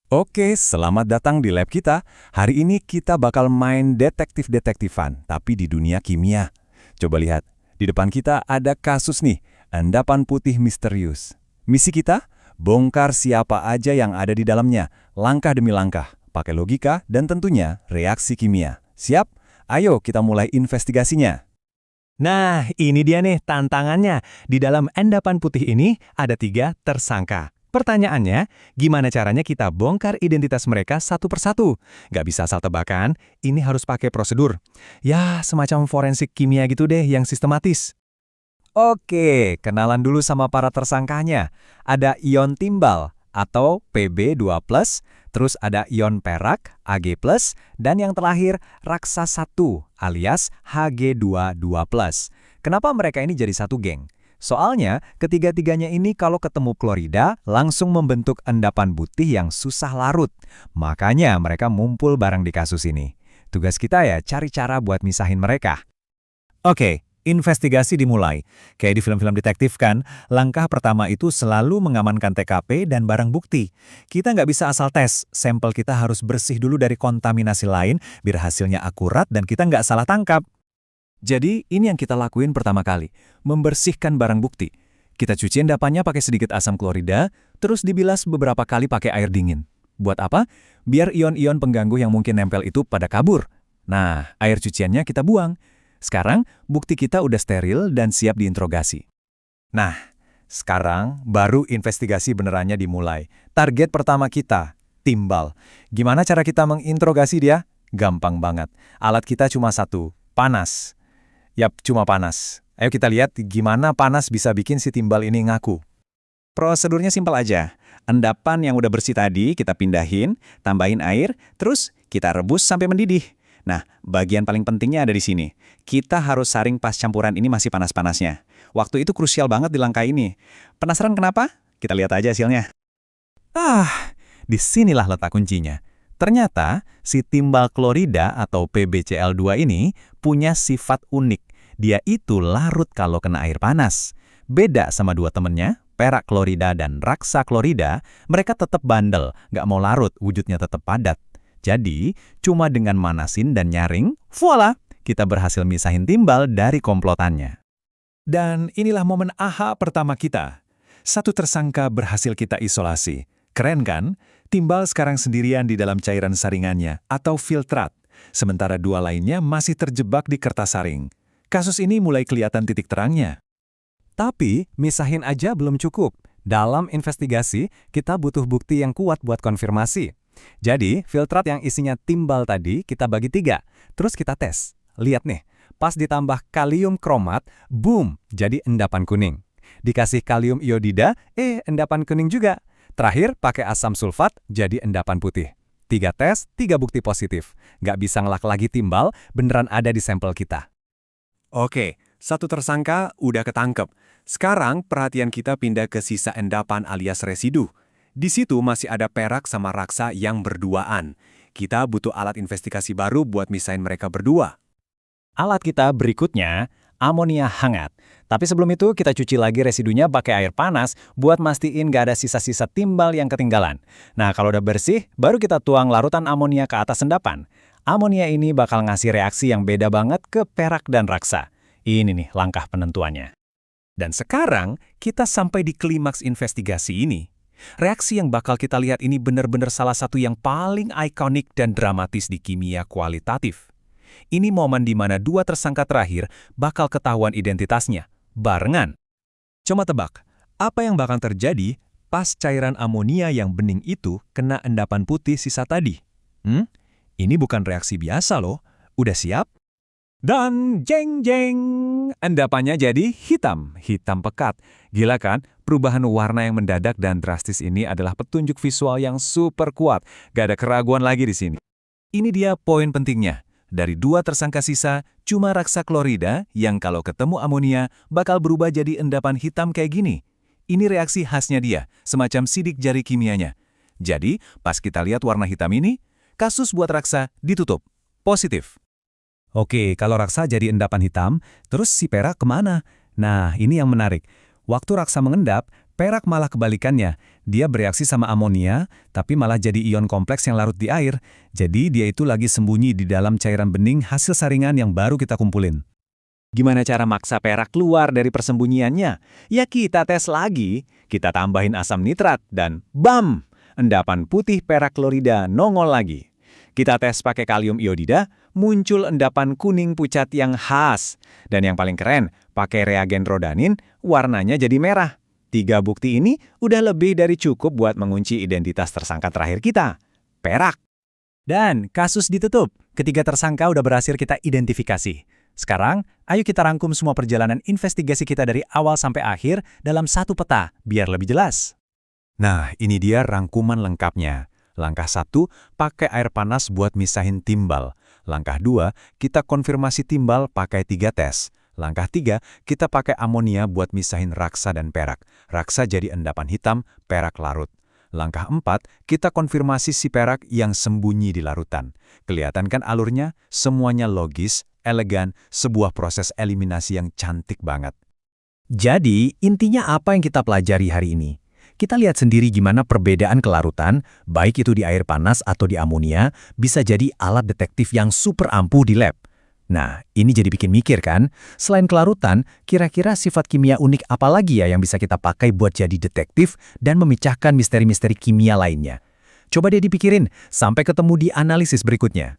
Oke, selamat datang di lab kita. Hari ini kita bakal main detektif-detektifan, tapi di dunia kimia. Coba lihat, di depan kita ada kasus nih, endapan putih misterius. Misi kita, bongkar siapa aja yang ada di dalamnya, langkah demi langkah, pakai logika dan tentunya reaksi kimia. Siap? Ayo kita mulai investigasinya. Nah, ini dia nih tantangannya. Di dalam endapan putih ini ada 3 tersangka. Pertanyaannya, gimana caranya kita bongkar identitas mereka satu persatu? Nggak bisa asal tebakan, ini harus pakai prosedur. Ya, semacam forensik kimia gitu deh yang sistematis. Oke, kenalan dulu sama para tersangkanya. Ada ion timbal atau Pb2+, terus ada ion perak Ag+, dan yang terakhir raksa 1 alias Hg22+. Kenapa mereka ini jadi satu geng? Soalnya, ketiga-tiganya ini kalau ketemu klorida langsung membentuk endapan putih yang susah larut. Makanya mereka mumpul bareng di kasus ini. Tugas kita ya cari cara buat misahin mereka. Oke, investigasi dimulai. Kayak di film-film detektif kan, langkah pertama itu selalu mengamankan TKP dan barang bukti. Kita nggak bisa asal tes, sampel kita harus bersih dulu dari kontaminasi lain, biar hasilnya akurat dan kita nggak salah tangkap. Jadi, ini yang kita lakuin pertama kali, membersihkan barang bukti. Kita cuci endapannya pakai sedikit asam klorida, terus dibilas beberapa kali pakai air dingin. Buat apa? Biar ion-ion pengganggu yang mungkin nempel itu pada kabur. Nah, air cuciannya kita buang. Sekarang, bukti kita udah steril dan siap diinterogasi. Nah, sekarang baru investigasi benerannya dimulai. Target pertama kita, timbal. Gimana cara kita menginterogasi dia? Gampang banget. Alat kita cuma satu, panas. Yap, cuma panas. Ayo kita lihat gimana panas bisa bikin si timbal ini ngaku. Prosedurnya simpel aja. Endapan yang udah bersih tadi kita pindahin, tambahin air, terus kita rebus sampai mendidih. Nah, bagian paling pentingnya ada di sini. Kita harus saring pas campuran ini masih panas-panasnya. Waktu itu krusial banget di langkah ini. Penasaran kenapa? Kita lihat aja hasilnya. Disinilah letak kuncinya. Ternyata, si timbal klorida atau PbCl2 ini punya sifat unik. Dia itu larut kalau kena air panas. Beda sama dua temennya, perak klorida dan raksa klorida, mereka tetap bandel, nggak mau larut, wujudnya tetap padat. Jadi, cuma dengan manasin dan nyaring, voila, kita berhasil misahin timbal dari komplotannya. Dan inilah momen aha pertama kita. Satu tersangka berhasil kita isolasi. Keren kan? Timbal sekarang sendirian di dalam cairan saringannya atau filtrat, sementara 2 lainnya masih terjebak di kertas saring. Kasus ini mulai kelihatan titik terangnya. Tapi, misahin aja belum cukup. Dalam investigasi, kita butuh bukti yang kuat buat konfirmasi. Jadi, filtrat yang isinya timbal tadi kita bagi 3, terus kita tes. Lihat nih, pas ditambah kalium kromat, boom, jadi endapan kuning. Dikasih kalium iodida, endapan kuning juga. Terakhir, pakai asam sulfat, jadi endapan putih. 3 tes, 3 bukti positif. Nggak bisa ngelak lagi timbal, beneran ada di sampel kita. Oke, satu tersangka udah ketangkep. Sekarang perhatian kita pindah ke sisa endapan alias residu. Di situ masih ada perak sama raksa yang berduaan. Kita butuh alat investigasi baru buat misahin mereka berdua. Alat kita berikutnya, amonia hangat. Tapi sebelum itu kita cuci lagi residunya pakai air panas buat mastiin nggak ada sisa-sisa timbal yang ketinggalan. Nah, kalau udah bersih, baru kita tuang larutan amonia ke atas endapan. Amonia ini bakal ngasih reaksi yang beda banget ke perak dan raksa. Ini nih langkah penentuannya. Dan sekarang kita sampai di klimaks investigasi ini. Reaksi yang bakal kita lihat ini benar-benar salah satu yang paling ikonik dan dramatis di kimia kualitatif. Ini momen di mana 2 tersangka terakhir bakal ketahuan identitasnya, barengan. Coba tebak, apa yang bakal terjadi pas cairan amonia yang bening itu kena endapan putih sisa tadi? Ini bukan reaksi biasa loh. Udah siap? Dan jeng-jeng, endapannya jadi hitam pekat. Gila kan? Perubahan warna yang mendadak dan drastis ini adalah petunjuk visual yang super kuat. Gak ada keraguan lagi di sini. Ini dia poin pentingnya. Dari 2 tersangka sisa, cuma raksa klorida yang kalau ketemu amonia bakal berubah jadi endapan hitam kayak gini. Ini reaksi khasnya dia, semacam sidik jari kimianya. Jadi, pas kita lihat warna hitam ini, kasus buat raksa ditutup. Positif. Oke, kalau raksa jadi endapan hitam, terus si perak kemana? Nah, ini yang menarik. Waktu raksa mengendap, perak malah kebalikannya. Dia bereaksi sama amonia, tapi malah jadi ion kompleks yang larut di air. Jadi dia itu lagi sembunyi di dalam cairan bening hasil saringan yang baru kita kumpulin. Gimana cara maksa perak keluar dari persembunyiannya? Ya kita tes lagi, kita tambahin asam nitrat dan bam! Endapan putih perak klorida nongol lagi. Kita tes pakai kalium iodida, muncul endapan kuning pucat yang khas. Dan yang paling keren, pakai reagen rodanin, warnanya jadi merah. 3 bukti ini udah lebih dari cukup buat mengunci identitas tersangka terakhir kita, perak. Dan kasus ditutup. Ketiga tersangka udah berhasil kita identifikasi. Sekarang, ayo kita rangkum semua perjalanan investigasi kita dari awal sampai akhir dalam satu peta, biar lebih jelas. Nah, ini dia rangkuman lengkapnya. Langkah 1, pakai air panas buat misahin timbal. Langkah 2, kita konfirmasi timbal pakai 3 tes. Langkah 3, kita pakai amonia buat misahin raksa dan perak. Raksa jadi endapan hitam, perak larut. Langkah 4, kita konfirmasi si perak yang sembunyi di larutan. Kelihatan kan alurnya? Semuanya logis, elegan, sebuah proses eliminasi yang cantik banget. Jadi, intinya apa yang kita pelajari hari ini? Kita lihat sendiri gimana perbedaan kelarutan, baik itu di air panas atau di amonia, bisa jadi alat detektif yang super ampuh di lab. Nah, ini jadi bikin mikir kan? Selain kelarutan, kira-kira sifat kimia unik apa lagi ya yang bisa kita pakai buat jadi detektif dan memecahkan misteri-misteri kimia lainnya? Coba deh dipikirin, sampai ketemu di analisis berikutnya.